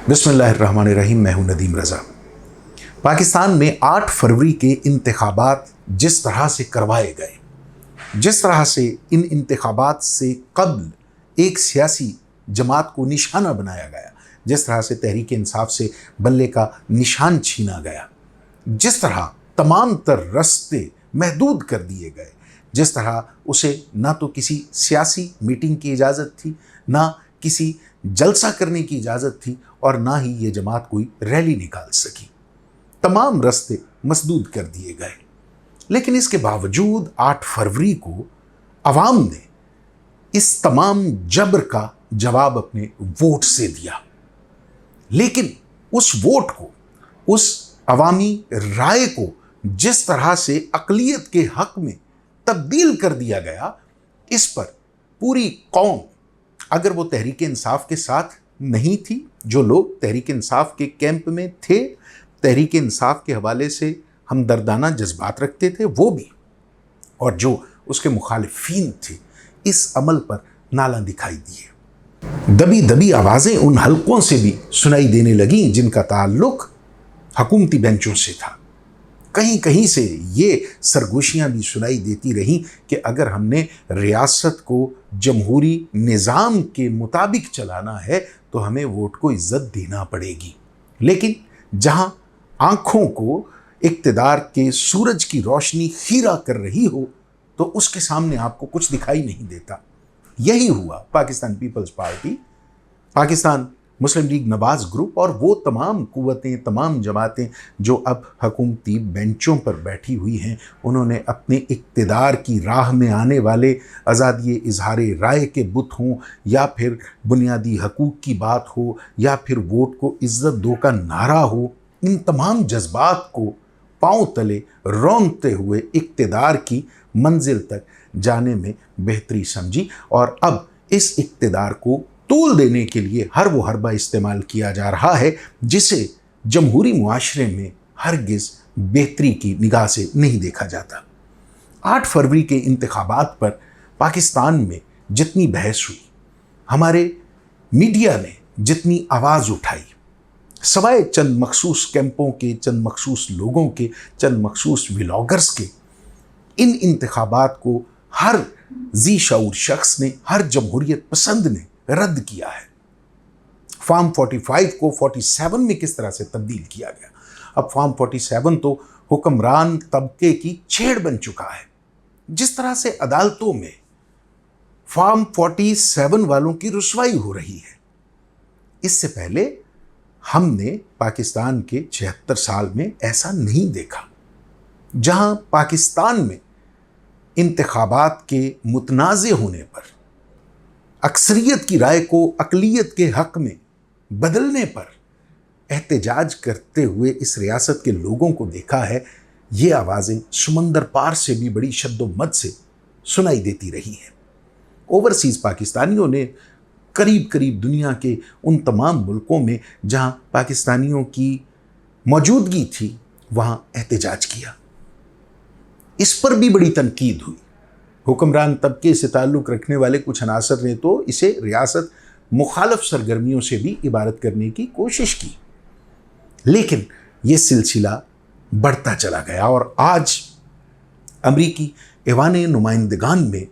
बिस्मिल्लाहिर्रहमानिर्रहीम। मैं हूं नदीम रज़ा। पाकिस्तान में 8 फरवरी के इंतखाबात जिस तरह से करवाए गए, जिस तरह से इन इंतखाबात से कब्ल एक सियासी जमात को निशाना बनाया गया, जिस तरह से तहरीक इंसाफ से बल्ले का निशान छीना गया, जिस तरह तमाम तर रस्ते महदूद कर दिए गए, जिस तरह उसे ना तो किसी सियासी मीटिंग की इजाज़त थी, ना किसी जलसा करने की इजाज़त थी और ना ही ये जमात कोई रैली निकाल सकी। तमाम रास्ते मसदूद कर दिए गए। लेकिन इसके बावजूद 8 फरवरी को अवाम ने इस तमाम जबर का जवाब अपने वोट से दिया। लेकिन उस वोट को, उस अवामी राय को जिस तरह से अक़लियत के हक में तब्दील कर दिया गया, इस पर पूरी कौम, अगर वो तहरीक इंसाफ के साथ नहीं थी, जो लोग तहरीक इंसाफ के कैंप में थे, तहरीक इंसाफ के हवाले से हमदर्दाना जज्बात रखते थे, वो भी, और जो उसके मुखालिफिन थे, इस अमल पर नाला दिखाई दिए। दबी दबी आवाज़ें उन हलकों से भी सुनाई देने लगीं जिनका ताल्लुक हुकूमती बेंचों से था। कहीं कहीं से ये सरगोशियाँ भी सुनाई देती रहीं कि अगर हमने रियासत को जमहूरी निज़ाम के मुताबिक चलाना है तो हमें वोट को इज्जत देना पड़ेगी। लेकिन जहां आंखों को इक़्तिदार के सूरज की रोशनी खीरा कर रही हो तो उसके सामने आपको कुछ दिखाई नहीं देता। यही हुआ पाकिस्तान पीपल्स पार्टी, पाकिस्तान मुस्लिम लीग नवाज ग्रुप और वो तमाम कुव्वतें, तमाम जमातें जो अब हुकूमती बेंचों पर बैठी हुई हैं। उन्होंने अपने इक़्तिदार की राह में आने वाले आज़ादी इजहार राय के बुत हों, या फिर बुनियादी हकूक़ की बात हो, या फिर वोट को इज़्ज़त दो का नारा हो, इन तमाम जज्बात को पाँव तले रौंदते हुए इक़्तिदार की मंजिल तक जाने में बेहतरी समझी। और अब इस इक़्तिदार को तूल देने के लिए हर वो हरबा इस्तेमाल किया जा रहा है जिसे जमहूरी मुआशरे में हरगिज़ बेहतरी की निगाह से नहीं देखा जाता। 8 फरवरी के इंतखाबात पर पाकिस्तान में जितनी बहस हुई, हमारे मीडिया ने जितनी आवाज़ उठाई, सवाए चंद मखसूस कैंपों के, चंद मखसूस लोगों के, चंद मखसूस व्लॉगर्स के, इन इंतखाबात को हर जी शऊर शख्स ने, हर जमहूरियत पसंद ने रद्द किया है। फॉर्म 45 को 47 में किस तरह से तब्दील किया गया। अब फॉर्म 47 तो हुक्मरान तबके की छेड़ बन चुका है। जिस तरह से अदालतों में फॉर्म 47 वालों की रुसवाई हो रही है, इससे पहले हमने पाकिस्तान के 76 साल में ऐसा नहीं देखा। जहां पाकिस्तान में इंतखाबात के मुतनाज़े होने पर, अक्सरियत की राय को अक़लियत के हक में बदलने पर एहतजाज करते हुए इस रियासत के लोगों को देखा है, ये आवाज़ें समंदर पार से भी बड़ी शद्दोमत से सुनाई देती रही हैं। ओवरसीज़ पाकिस्तानियों ने करीब करीब दुनिया के उन तमाम मुल्कों में जहां पाकिस्तानियों की मौजूदगी थी, वहां एहतजाज किया। इस पर भी बड़ी तनकीद हुई। हुक्मरान तबके से ताल्लुक़ रखने वाले कुछ अनासर ने तो इसे रियासत मुखालफ सरगर्मियों से भी इबारत करने की कोशिश की। लेकिन ये सिलसिला बढ़ता चला गया और आज अमरीकी ऐवान नुमाइंदगान में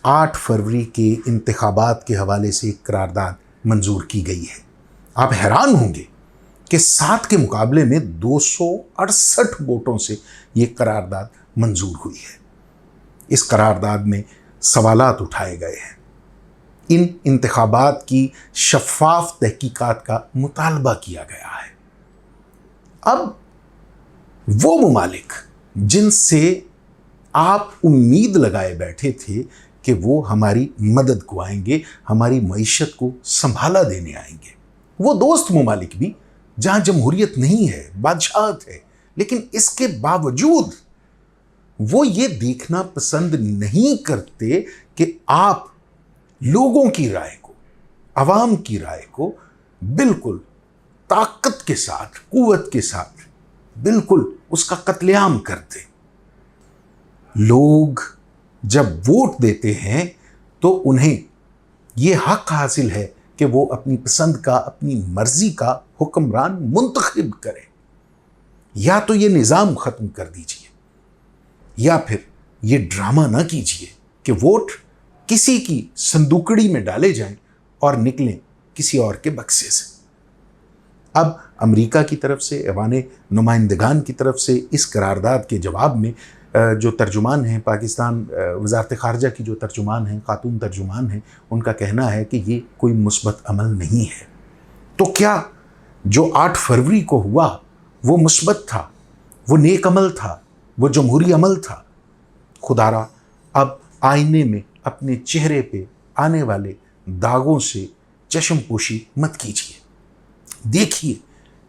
8 फरवरी के इंतखाबात के हवाले से एक करारदाद मंजूर की गई है। आप हैरान होंगे कि 7 के मुकाबले में 268 वोटों से ये करारदाद मंजूर हुई है। इस करारदाद में सवालात उठाए गए हैं। इन इंतखाबात की शफ़ाफ़ तहकीकात का मुतालबा किया गया है। अब वो ममालिक जिनसे आप उम्मीद लगाए बैठे थे कि वो हमारी मदद को आएंगे, हमारी मईशत को संभाला देने आएंगे, वो दोस्त ममालिक भी जहाँ जमहूरियत नहीं है, बादशाहत है, लेकिन इसके बावजूद वो ये देखना पसंद नहीं करते कि आप लोगों की राय को, अवाम की राय को बिल्कुल ताकत के साथ, कुव्वत के साथ बिल्कुल उसका कत्लेआम करते। लोग जब वोट देते हैं तो उन्हें ये हक हासिल है कि वो अपनी पसंद का, अपनी मर्जी का हुक्मरान मुंतखब करे। या तो ये निज़ाम ख़त्म कर दीजिए, या फिर ये ड्रामा ना कीजिए कि वोट किसी की संदूकड़ी में डाले जाएं और निकलें किसी और के बक्से से। अब अमेरिका की तरफ से, ऐवान नुमाइंदगान की तरफ से इस करारदाद के जवाब में जो तर्जुमान हैं पाकिस्तान वज़ारत ख़ारजा की, जो तर्जुमान हैं, ख़ातून तर्जुमान हैं, उनका कहना है कि ये कोई मुस्बत अमल नहीं है। तो क्या जो 8 फरवरी को हुआ वो मुस्बत था, वो नेक अमल था, वो जमहूरी अमल था? खुदारा अब आईने में अपने चेहरे पे आने वाले दागों से चश्मपोशी मत कीजिए। देखिए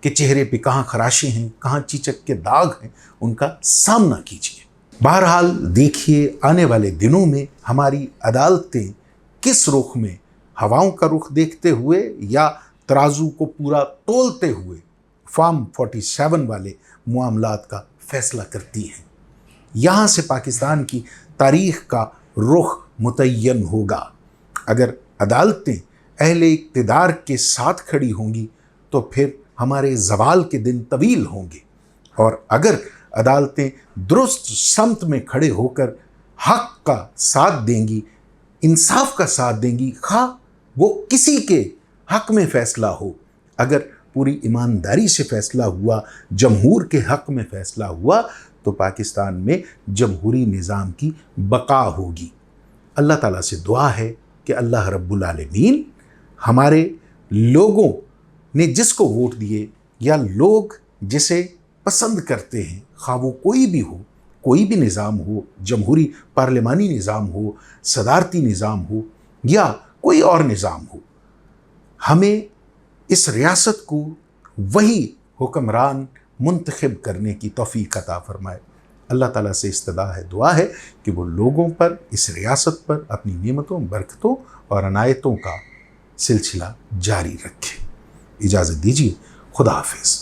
कि चेहरे पे कहाँ खराशे हैं, कहाँ चीचक के दाग हैं, उनका सामना कीजिए। बहरहाल देखिए आने वाले दिनों में हमारी अदालतें किस रुख में, हवाओं का रुख देखते हुए या तराजू को पूरा तोलते हुए फॉर्म 47 वाले मामलात का फैसला करती हैं। यहाँ से पाकिस्तान की तारीख का रुख मुतय्यन होगा। अगर अदालतें अहले इक़्तिदार के साथ खड़ी होंगी तो फिर हमारे ज़वाल के दिन तवील होंगे, और अगर अदालतें दुरुस्त समत में खड़े होकर हक़ का साथ देंगी, इंसाफ का साथ देंगी, खा वो किसी के हक़ में फ़ैसला हो, अगर पूरी ईमानदारी से फ़ैसला हुआ, जमहूर के हक़ में फ़ैसला हुआ, तो पाकिस्तान में जमहूरी निज़ाम की बका होगी। अल्लाह ताला से दुआ है कि अल्लाह रब्बुल आलमीन हमारे लोगों ने जिसको वोट दिए, या लोग जिसे पसंद करते हैं, खा वो कोई भी हो, कोई भी निज़ाम हो, जमहूरी पार्लिमानी निज़ाम हो, सदारती निज़ाम हो, या कोई और निज़ाम हो, हमें इस रियासत को वही हुक्मरान मुंतखब करने की तौफीक अता फरमाए। अल्लाह ताला से इस्तदा है, दुआ है कि वो लोगों पर, इस रियासत पर अपनी नेमतों, बरकतों और अनायतों का सिलसिला जारी रखे। इजाज़त दीजिए, खुदा हाफिज़।